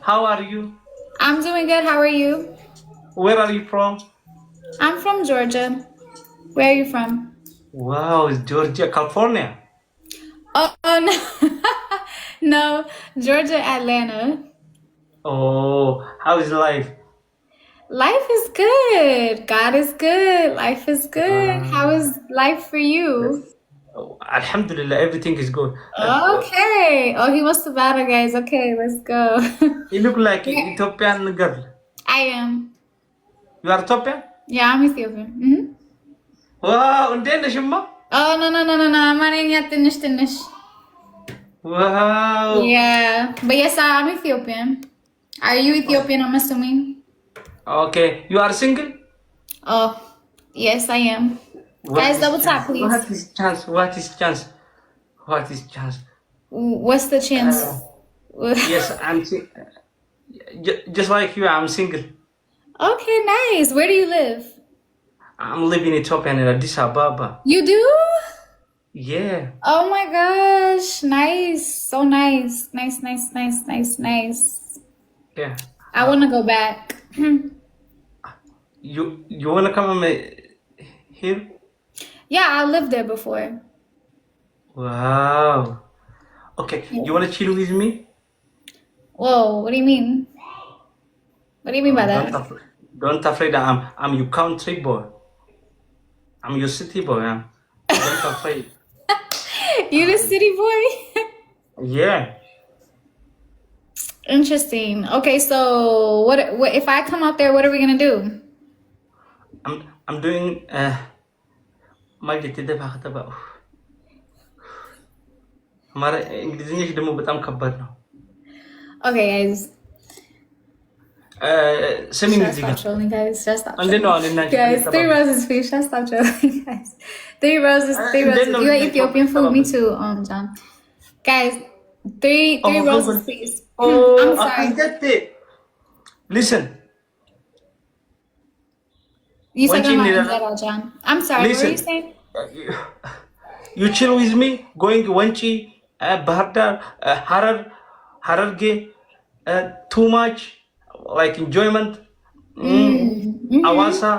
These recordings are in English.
How are you? I'm doing good. How are you? Where are you from? I'm from Georgia. Where are you from? Wow, it's Georgia, California. Oh no. No, Georgia, Atlanta. Oh, how is life? Life is good. God is good. Life is good. How Uh, is life for you? yes. Oh, Alhamdulillah, everything is good. Okay. Oh, he wants to battle, guys. Okay, let's go. You look like Yeah, Ethiopian girl. I am. You are Ethiopian? Yeah, I'm Ethiopian. Wow, እንዴት ነሽማ? Oh, no, no, no, no, no. አማርኛ ትንሽ ትንሽ. Wow. Yeah. But yes, I'm Ethiopian. Are you Ethiopian, I'm assuming? Okay, you are single? Oh, yes, I am. What Guys, is double tap, chance? please. What is chance? What is chance? What is chance? What's the chance? Uh, yes, just like you, I'm single. Okay, nice. Where do you live? I'm living in Ethiopia in Addis Ababa. You do? Yeah. Oh my gosh. Nice. So nice. Nice, nice, nice, nice, nice. Yeah. I want to go back. You wanna come here? Yeah, I lived there before. Wow. Okay. You wanna chill with me? Whoa, what do you mean? What do you mean by that? Don't afraid. I'm your country boy. I'm your city boy. Don't afraid. You the city boy? Yeah. Interesting. Okay, so what if I come out there, what are we gonna do? I'm doing ما جيت دفع خطبة. مرة إنجليزية دمو بتأم كبرنا. Okay, guys. Semi Should I music. stop trolling, guys? Should I stop And then trolling? on Guys, 3 roses, please. Should I stop trolling, guys? 3 roses, 3 And then roses. on You ate the Ethiopian top- food? Me too, John. Guys, 3 Oh, roses, God. please. Oh, I'm I sorry. get it. Listen. You said When that you my need a- Angela, John. I'm sorry. What were you Listen. saying? You chill with me. Going Wanchi, Bahardar, Hararge. Too much like enjoyment. Awasa,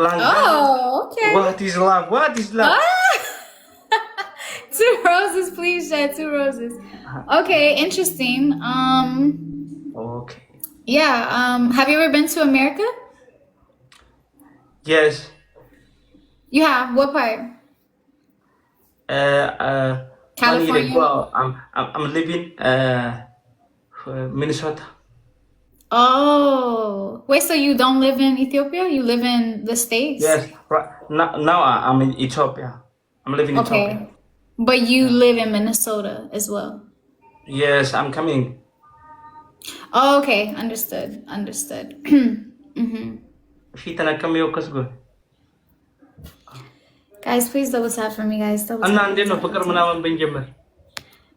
Langana. Oh, okay. What is love? What is love? Ah! 2 roses, please, Shed. 2 roses. Okay, interesting. Okay. Yeah. Have you ever been to America? Yes. You have. What part? 1 year California? ago, I'm living Minnesota. Oh, wait. So you don't live in Ethiopia? You live in the States? Yes. Right now I'm in Ethiopia. I'm living in Okay. Ethiopia. But you live in Minnesota as well. Yes, I'm coming. Oh, okay. Understood. Understood. في تنكم يوم كسبه. Guys, please double tap for me, guys. Double أنا tap. عندنا فكر مناوم بنجمر.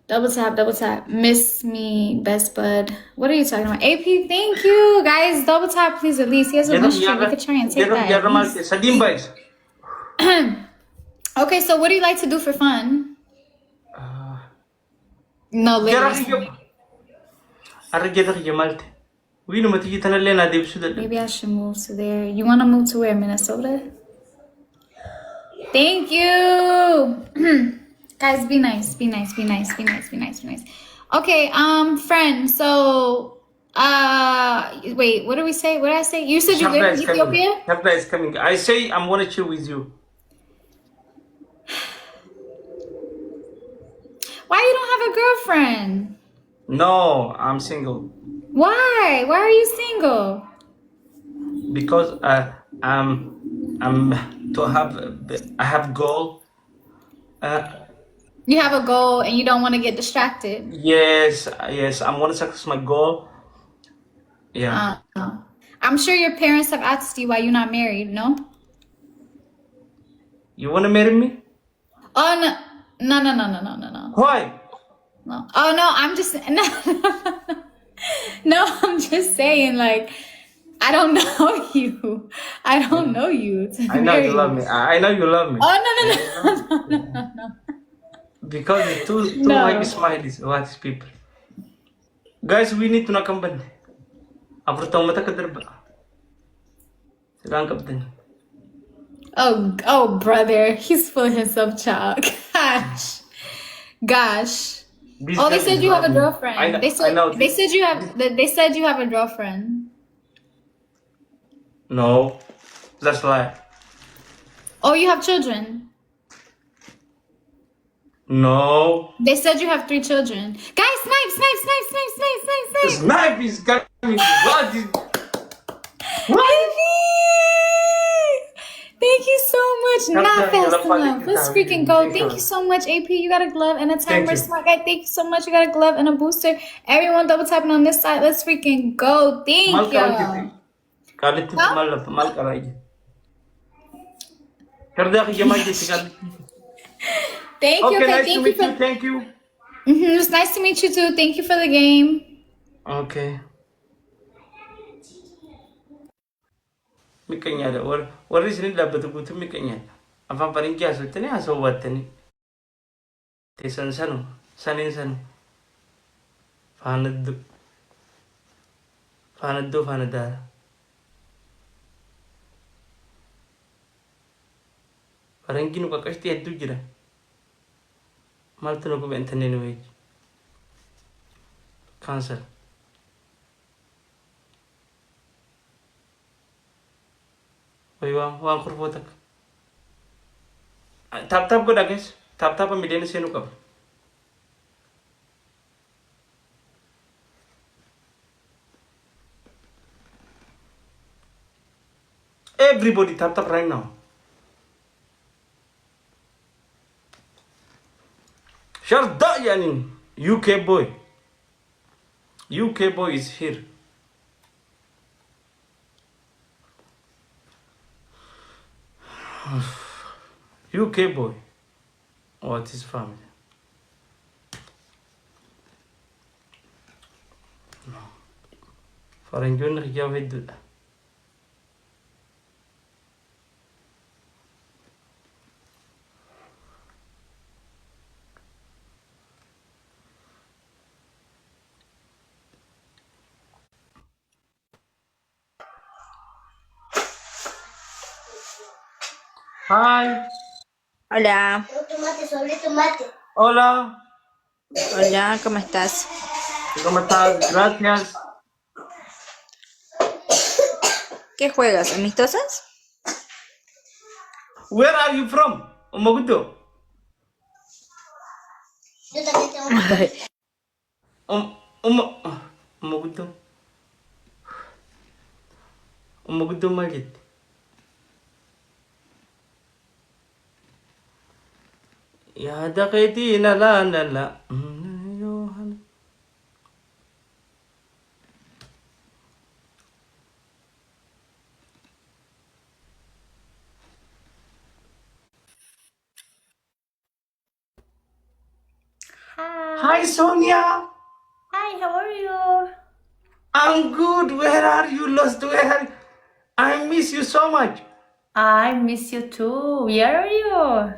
Double tap, double tap. Miss me, best bud. What are you talking about? AP, thank you. Guys, double tap, please, at least. He has a mystery. We could try and take that. at least. Sadim boys. Okay, so what do you like to do for fun? No, literally. أرجع جمالته. وينو ما تيجي تنلينا دي بسودة. Maybe I should move to there. You want to move to where? Minnesota? Thank you. Guys, be nice. Be nice. Be nice. Be nice. Be nice. Be nice. Okay, friend. So, wait. What did we say? What did I say? You said you live in Ethiopia? Shabda is coming. I say I'm gonna chill with you. Why you don't have a girlfriend? No, I'm single. Why? Why are you single? Because I'm to have I have goal. You have a goal and you don't want to get distracted. Yes, I'm gonna success my goal. Yeah. I'm sure your parents have asked you why you're not married, no? You wanna marry me? Oh, no. No, no, no, no, no, no, no. Why? No. Oh, no, I'm just... No, no, I'm just saying, like, I don't know you. I don't know you. I know you love me. I know you love me. Oh, no, no, no, no, no, no. Because it's too No. like smileys. What is people? Guys, we need to nakamband. After mata kadarba. Silang kapten. Oh, brother, he's full of himself, child. Gosh. Oh, they said you have a girlfriend. They said you have a girlfriend. No, that's lie. Oh, you have children. No. They said you have 3 children. Guys, snipe. Snipe is coming. What is? Baby! Thank you so much. Not fast enough. Let's freaking go. Thank you so much, AP. You got a glove and a timer. Smart guy, thank you so much. You got a glove and a booster. Everyone double tapping on this side. Let's freaking go. Thank you. Thank you. Okay, Okay, nice to meet you. Thank you. It was nice to meet you too. Thank you for the game. Okay. Mikanya ada war sini dapat butuh mikanya. Apa paling kia sultani aso watani. Tesan sanu, sanin sanu. Fanaddu fanada. Parang kinu kakasti adu jira. Maltu no ko bentane no wage. Cancel. Wai wang kurvotak. Tap ko dah guys. Tap pemilihan senu kap. Everybody tap right now. Sharda yani UK boy. UK boy is here. UK boy. What is family? No. Farangun riyavid. Hi. Hola, Hola. hola, ¿cómo estás? ¿Cómo estás? Gracias. ¿Qué juegas? ¿Amistosas? Where are you from? Umagudo. Umagudo. Umagudo malit. Ya dakiti la. Hi Sonia. Hi, how are you? I'm good. Where are you? Lost? Where? I miss you so much. I miss you too. Where are you?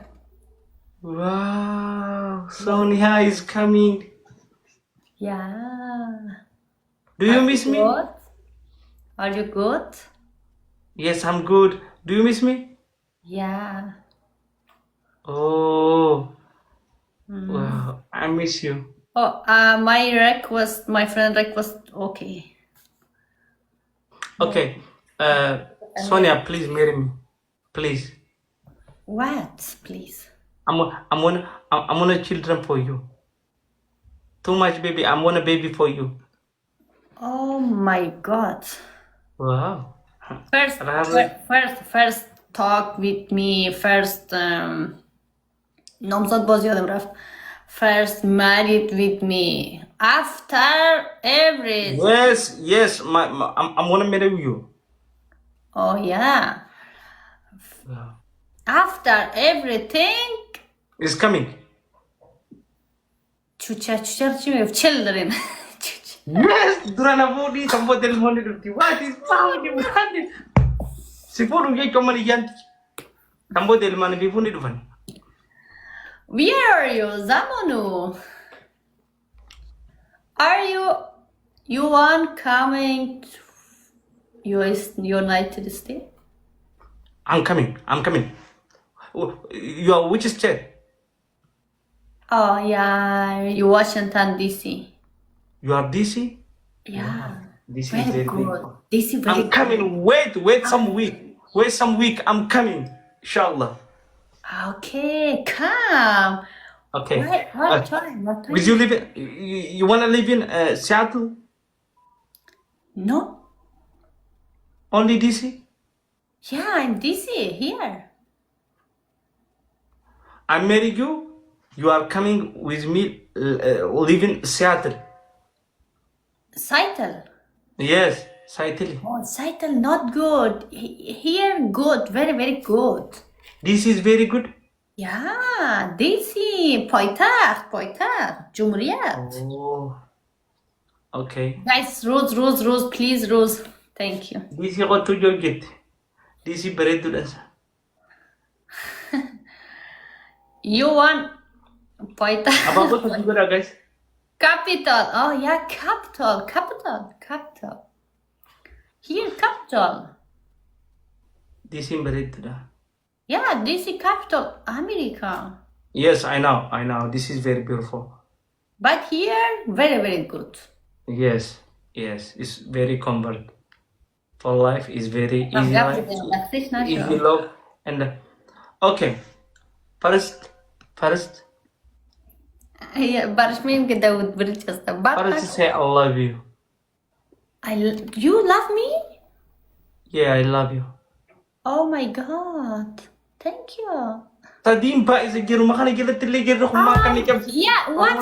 Wow. Sonia is coming. Yeah. Do you miss me? Good? Are you good? Yes, I'm good. Do you miss me? Yeah. Oh. Wow. I miss you. Oh, my friend request, okay. Okay. Sonia, please marry me. Please. What, please? I want a children for you. Too much baby. I want a baby for you. Oh my God. Wow. First talk with me. First, nomzad bozyadem raf. First married with me. After everything. Yes. I want to marry you. Oh yeah. Wow. After everything. It's coming. Children. Yes, durana body sambo del money. What is family? Sipuru ye kamani yanti. Sambo del money bifuni dufan. Where are you, Zamanu? Are you You want coming to United States? I'm coming. You are which state? Oh yeah, you Washington DC. You are DC? Yeah. This is Very very good. big. DC very I'm good. coming. Wait some week. Wait some week. I'm coming. Inshallah. Okay, come. Okay. What time? Will you live? You wanna live in Seattle? No. Only DC? Yeah, I'm DC here. I marry you. You are coming with me. Live in Seattle. Seattle. Yes, Seattle. Oh, Seattle not good. Here good, very very good. This is very good. Yeah, DC پایتخت جمهوریت. Oh. Okay. Guys, Rose, please, Rose. Thank you. DC got to your get. DC beredu das. You want پایتخت. Apa juga guys? Capital. Oh yeah, capital. Here, capital. DC beredu dah. Yeah, DC capital, America. Yes, I know. This is very beautiful. But here, very, very good. Yes, it's very comfort. For life is very easy life, easy love, and okay. First, Yeah, barışmayayım ki Davut Bırças'ta. first say I love you. You love me? Yeah, I love you. Oh my God. Thank you. Tadi mbak segiru makan kita teligir makan ikan. Yeah, one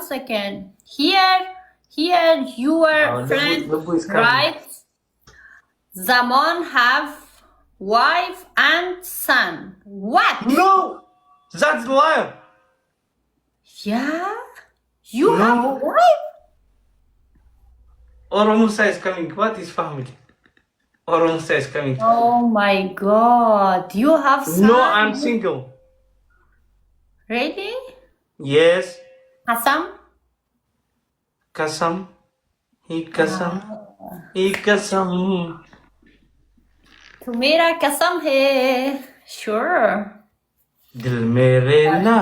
second. Here, your friend, right? Zaman have wife and son. What? No, that's liar. Yeah? You No. have wife? Oro Musa is coming. What is family? Oro Musa is coming. Oh my God. You have son? No, I'm single. Really? Yes. Hasam? Kasam. He kasam. Tu mera kasam hai. Sure. दिल मेरे ना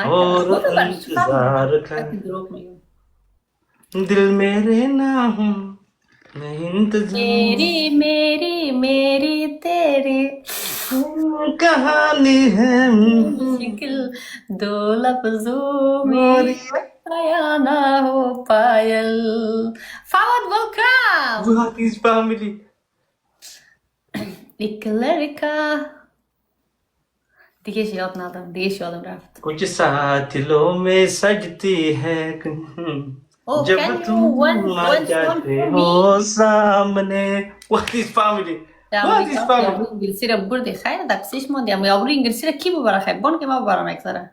और इंतजार का दिल मेरे ना हूँ मैं इंतजार मेरी तेरी कहानी है मुश्किल दो लफ्जों में बयां ना हो पायल. Fawad, welcome. What is family? एक लड़का दिखेश याद रफ्त. कुछ साथिलों में सजती है Oh, जब can तुम you one आ जाते for हो me? सामने. What is family? What is family? इंग्लिसी रब्बुर दिखाया दक्षिश मो दिया मैं अबरी इंग्लिसी रखी बरा है बन के मैं बरा मैं सरा.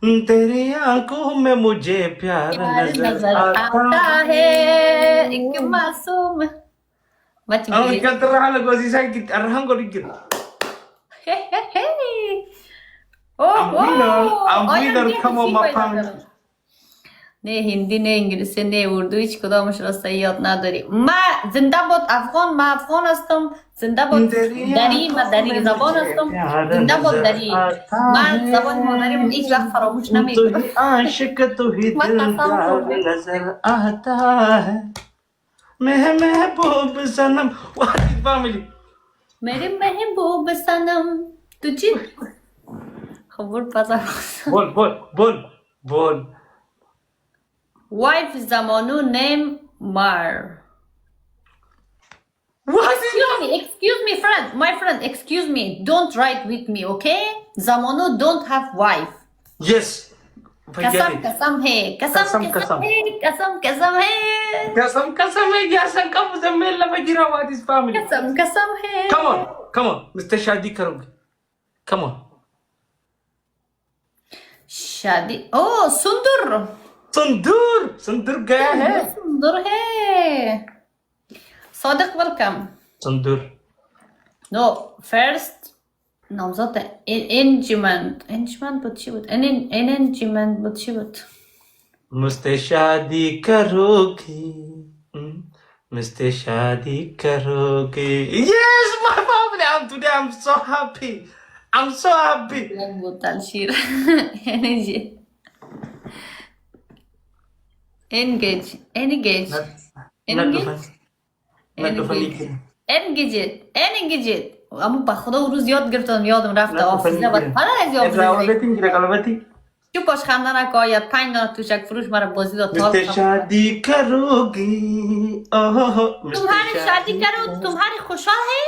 तेरी आंखों में मुझे प्यार नजर आता है एक मासूम. Macam Ang Kota Raha lagu si sakit arham ko dikit. Hey. I'm winner, come on my family. Ne Hindi ne İngilizce ne Urdu hiç kullanmış olsa yat nadari. Ma zindabad Afgan ma Afgan astam. Zindabad dari ma dari zaban astam. Zindabad dari ma zaban ma dari hiç vakt faramuş namayım. आशिक तो ही दिलदार नजर आता है महबूब सनम. What is family? मेरे महबूब सनम तुझे खबर पता. बोल. Wife Zamanu name Mar. What is Excuse me, friend. My friend, excuse me. Don't write with me, okay? Zamanu don't have wife. Yes. Kasam hai. Kasam hai. Kasam hai. Jasam kamu zamel la bajira. What is family? Kasam hai. Come on. Mr. Shadi karoge. Come on. Shadi. Oh, Sundur. Sundur gaya hai. Sundur hai. Sadiq, welcome. Sundur. No, first. Namzat engagement. Engagement but she would. Engagement but she would. मुझसे शादी करोगी मुझसे शादी करोगी yes my family today I'm so happy I'm so happy Butal shir. Energy. Engage. Engage. not Engage. not funny Engage it. Engage it. اما باخده روز یاد گرفتم یادم رفته آفیزه و حالا از یاد چو پاش خنده نکاید 5 دانه توشک فروش مرا بازی داد मुझसे शादी करोगी तुम्हारी शादी करो तुम्हारी खुशहाल है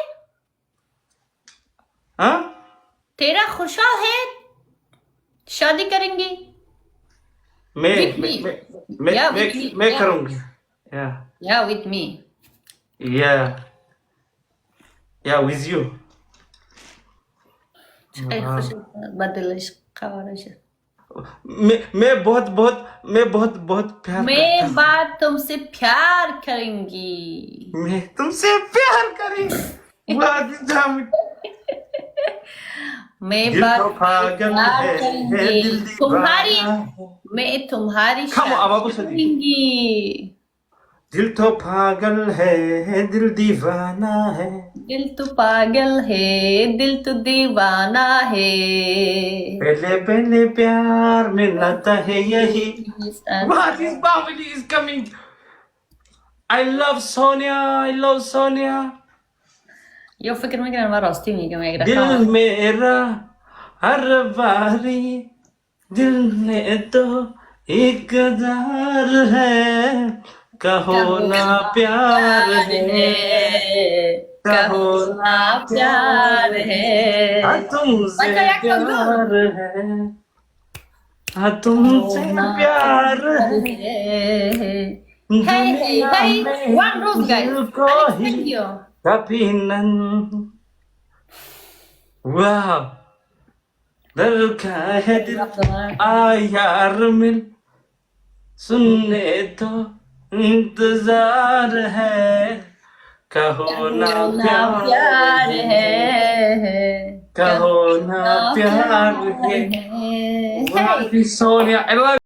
हाँ तेरा खुशहाल है शादी करेंगे मैं करूँगी yeah with me yeah with you बदलिश खवारिश मैं बहुत प्यार मैं बात तुमसे प्यार करूंगी मैं तुमसे प्यार करूंगी मैं दिल बात तो पागल है दिल तुम्हारी दीवाना मैं तुम्हारी Come on, अब आपको शादी सदी। करूंगी दिल तो पागल है दिल दीवाना है दिल तो पागल है दिल तो दीवाना है पहले पहले प्यार मिलता है यही What is family is coming I love Sonia Eu فكر ممكن انا مرة استيمي كما يقرأ दिल मेरा हर बारी दिल ने तो इकरार है कहो ना प्यार है कहो ना प्यार है हाँ तुमसे प्यार है हाँ तुमसे प्यार है Hey, one rose guys. Thank you. कभी नन वाह दिल का है दिल आ यार मिल सुनने तो इंतजार है कहो ना प्यार है कहो ना प्यार है वाह सोनिया I love